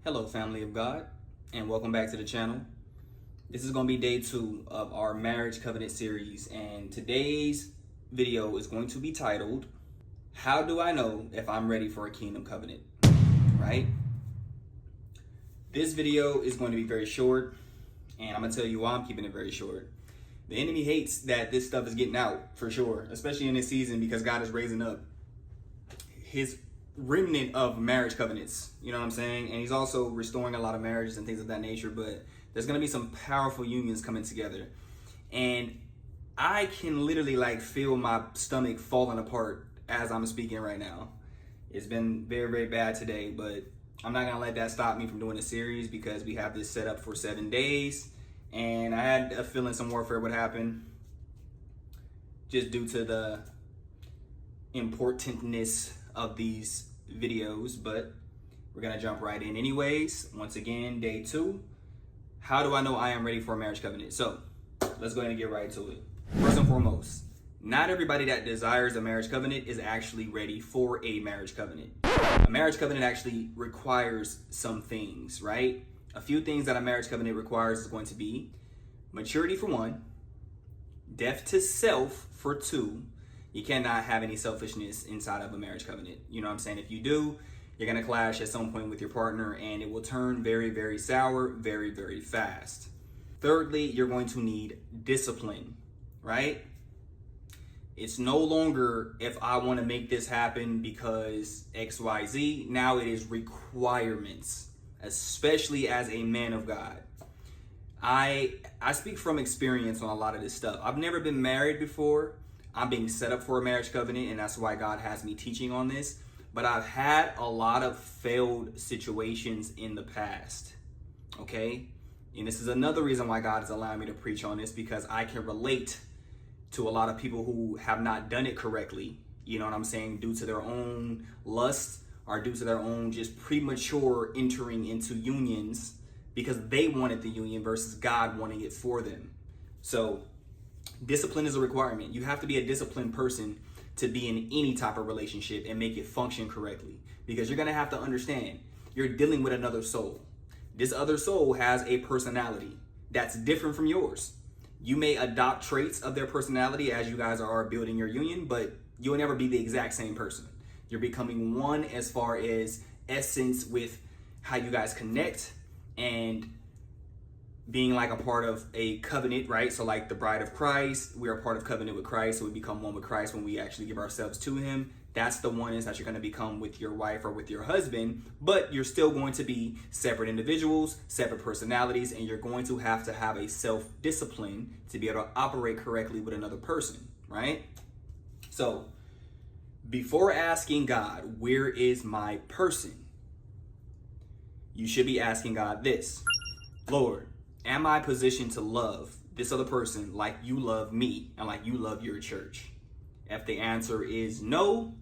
Hello, family of God, and welcome back to the channel. This is going to be day 2 of our marriage covenant series, and today's video is going to be titled, How Do I Know If I'm Ready for a Kingdom Covenant? Right? This video is going to be very short, and I'm going to tell you why I'm keeping it very short. The enemy hates that this stuff is getting out, for sure, especially in this season, because God is raising up his remnant of marriage covenants, you know what I'm saying? And he's also restoring a lot of marriages and things of that nature, but there's going to be some powerful unions coming together. And I can literally feel my stomach falling apart as I'm speaking right now. It's been very, very bad today, but I'm not going to let that stop me from doing a series because we have this set up for 7 days. And I had a feeling some warfare would happen just due to the importantness of these videos, but we're gonna jump right in anyways. Once again, day 2. How do I know I am ready for a marriage covenant? So let's go ahead and get right to it. First and foremost, not everybody that desires a marriage covenant is actually ready for a marriage covenant. A marriage covenant actually requires some things, right? A few things that a marriage covenant requires is going to be maturity for 1, death to self for 2. You cannot have any selfishness inside of a marriage covenant. You know what I'm saying? If you do, you're going to clash at some point with your partner and it will turn very, very sour very, very fast. Thirdly, you're going to need discipline, right? It's no longer if I want to make this happen because XYZ. Now it is requirements, especially as a man of God. I speak from experience on a lot of this stuff. I've never been married before. I'm being set up for a marriage covenant, and that's why God has me teaching on this. But I've had a lot of failed situations in the past, okay? And this is another reason why God is allowing me to preach on this, because I can relate to a lot of people who have not done it correctly, you know what I'm saying, due to their own lust or due to their own just premature entering into unions because they wanted the union versus God wanting it for them. So discipline is a requirement. You have to be a disciplined person to be in any type of relationship and make it function correctly, because you're going to have to understand you're dealing with another soul. This other soul has a personality that's different from yours. You may adopt traits of their personality as you guys are building your union, but you'll never be the exact same person. You're becoming one as far as essence with how you guys connect and being like a part of a covenant, right? So like the bride of Christ, we are part of covenant with Christ. So we become one with Christ when we actually give ourselves to him. That's the oneness that you're going to become with your wife or with your husband, but you're still going to be separate individuals, separate personalities, and you're going to have a self-discipline to be able to operate correctly with another person, right? So before asking God, where is my person? You should be asking God this: Lord, am I positioned to love this other person like you love me and like you love your church? If the answer is no,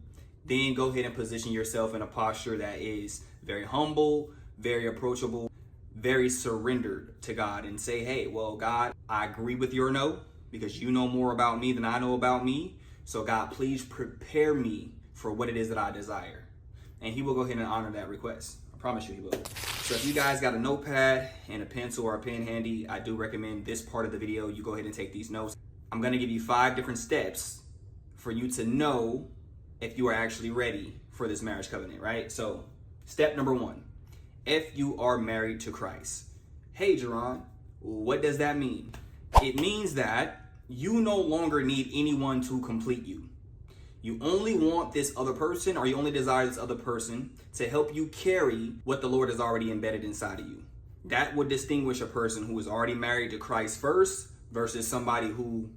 then go ahead and position yourself in a posture that is very humble, very approachable, very surrendered to God, and say, hey, well, God, I agree with your no because you know more about me than I know about me. So God, please prepare me for what it is that I desire. And he will go ahead and honor that request. I promise you he will. So if you guys got a notepad and a pencil or a pen handy, I do recommend this part of the video. You go ahead and take these notes. I'm going to give you 5 different steps for you to know if you are actually ready for this marriage covenant, right? So step number 1, if you are married to Christ. Hey, Jerron, what does that mean? It means that you no longer need anyone to complete you. You only want this other person, or you only desire this other person to help you carry what the Lord has already embedded inside of you. That would distinguish a person who is already married to Christ first versus somebody who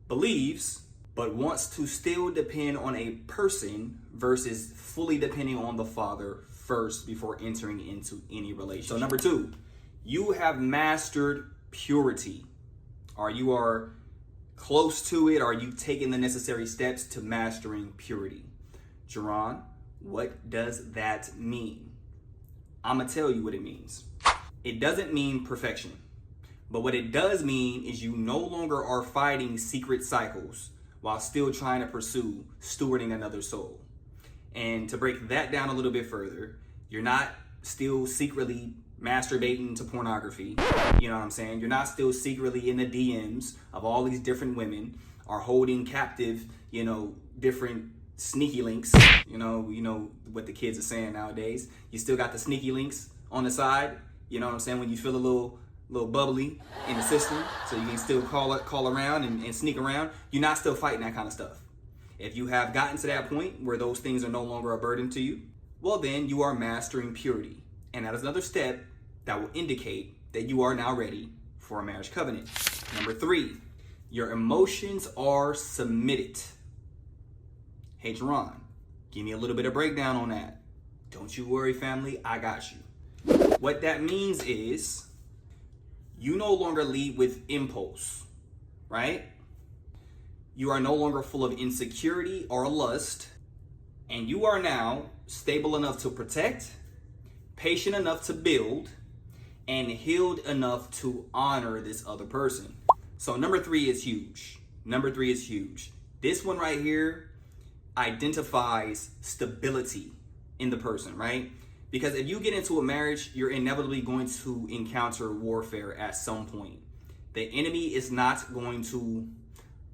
believes but wants to still depend on a person versus fully depending on the Father first before entering into any relationship. So number 2, you have mastered purity, or you are close to it, or you've taken the necessary steps to mastering purity. Jerron, what does that mean? I'm gonna tell you what it means. It doesn't mean perfection, but what it does mean is you no longer are fighting secret cycles while still trying to pursue stewarding another soul. And to break that down a little bit further, you're not still secretly masturbating to pornography. You know what I'm saying? You're not still secretly in the DMs of all these different women, or holding captive, different sneaky links. You know what the kids are saying nowadays. You still got the sneaky links on the side. You know what I'm saying? When you feel a little bubbly in the system, so you can still call around and sneak around. You're not still fighting that kind of stuff. If you have gotten to that point where those things are no longer a burden to you, well, then you are mastering purity. And that is another step that will indicate that you are now ready for a marriage covenant. Number 3, your emotions are submitted. Hey, Jerron, give me a little bit of breakdown on that. Don't you worry, family, I got you. What that means is you no longer lead with impulse, right? You are no longer full of insecurity or lust, and you are now stable enough to protect, patient enough to build, and healed enough to honor this other person. So number 3 is huge. This one right here identifies stability in the person, right? Because if you get into a marriage, you're inevitably going to encounter warfare at some point. The enemy is not going to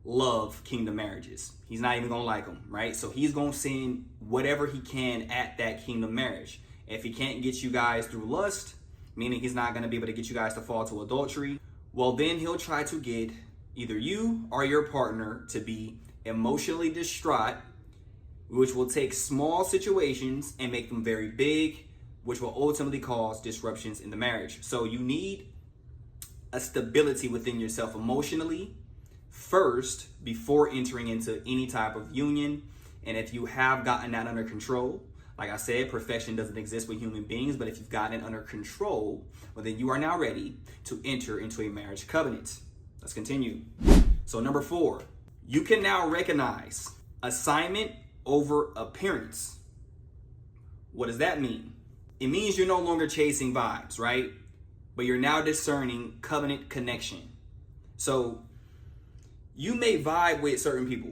love kingdom marriages. He's not even going to like them, right? So he's going to send whatever he can at that kingdom marriage. If he can't get you guys through lust, meaning he's not going to be able to get you guys to fall to adultery, well, then he'll try to get either you or your partner to be emotionally distraught, which will take small situations and make them very big, which will ultimately cause disruptions in the marriage. So you need a stability within yourself emotionally first before entering into any type of union. And if you have gotten that under control, like I said, perfection doesn't exist with human beings, but if you've gotten it under control, well, then you are now ready to enter into a marriage covenant. Let's continue. So number 4, you can now recognize assignment over appearance. What does that mean? It means you're no longer chasing vibes, right? But you're now discerning covenant connection. So you may vibe with certain people.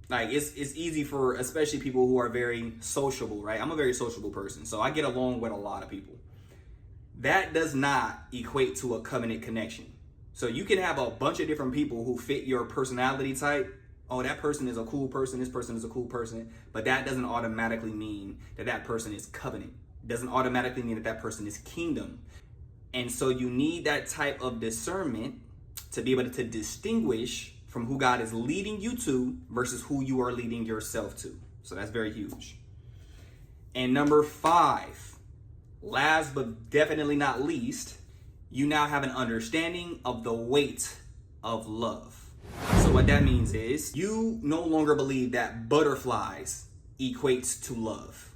Like it's easy for especially people who are very sociable, right? I'm a very sociable person, so I get along with a lot of people. That does not equate to a covenant connection. So you can have a bunch of different people who fit your personality type. Oh, that person is a cool person, this person is a cool person, but that doesn't automatically mean that that person is covenant. It doesn't automatically mean that that person is kingdom. And so you need that type of discernment to be able to distinguish from who God is leading you to versus who you are leading yourself to. So that's very huge. And number 5, last but definitely not least, you now have an understanding of the weight of love. So what that means is you no longer believe that butterflies equates to love,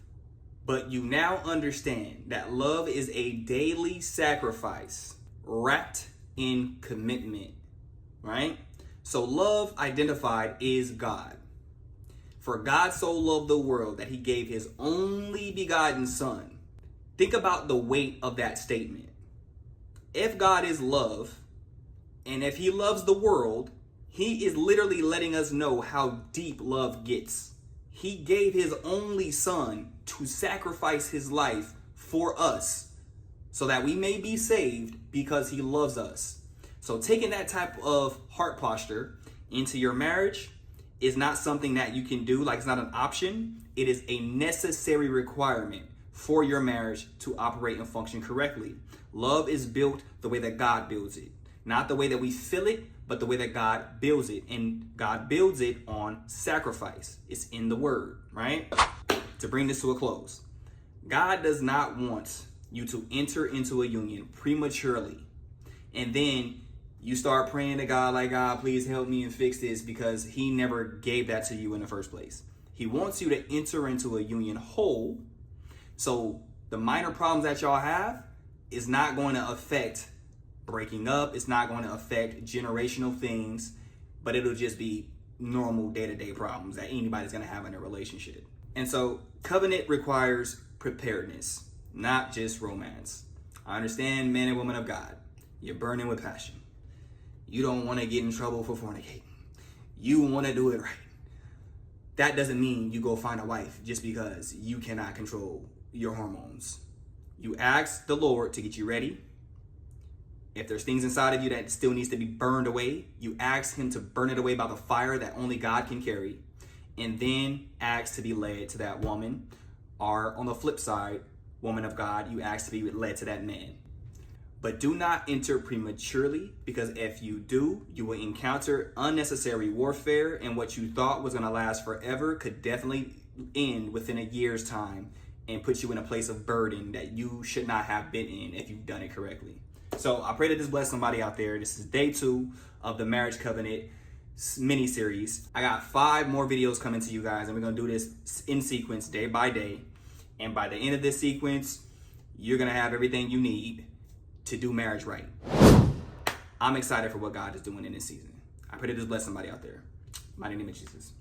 but you now understand that love is a daily sacrifice wrapped in commitment, right? So love identified is God. For God so loved the world that he gave his only begotten son. Think about the weight of that statement. If God is love, and if he loves the world, he is literally letting us know how deep love gets. He gave his only son to sacrifice his life for us so that we may be saved because he loves us. So taking that type of heart posture into your marriage is not something that you can do, like it's not an option. It is a necessary requirement for your marriage to operate and function correctly. Love is built the way that God builds it. Not the way that we feel it, but the way that God builds it. And God builds it on sacrifice. It's in the word, right? To bring this to a close, God does not want you to enter into a union prematurely and then you start praying to God like, God, please help me and fix this, because he never gave that to you in the first place. He wants you to enter into a union whole. So the minor problems that y'all have is not going to affect breaking up. It's not going to affect generational things, but it'll just be normal day-to-day problems that anybody's going to have in a relationship. And so covenant requires preparedness, not just romance. I understand, men and women of God, you're burning with passion. You don't want to get in trouble for fornicating. You want to do it right. That doesn't mean you go find a wife just because you cannot control your hormones. You ask the Lord to get you ready. If there's things inside of you that still needs to be burned away, you ask him to burn it away by the fire that only God can carry. And then ask to be led to that woman. Or on the flip side, woman of God, you ask to be led to that man. But do not enter prematurely, because if you do, you will encounter unnecessary warfare, and what you thought was going to last forever could definitely end within a year's time and put you in a place of burden that you should not have been in if you've done it correctly. So I pray that this bless somebody out there. This is day 2 of the Marriage Covenant mini series. I got 5 more videos coming to you guys, and we're going to do this in sequence day by day. And by the end of this sequence, you're going to have everything you need to do marriage right. I'm excited for what God is doing in this season. I pray that this bless somebody out there. Mighty name of Jesus.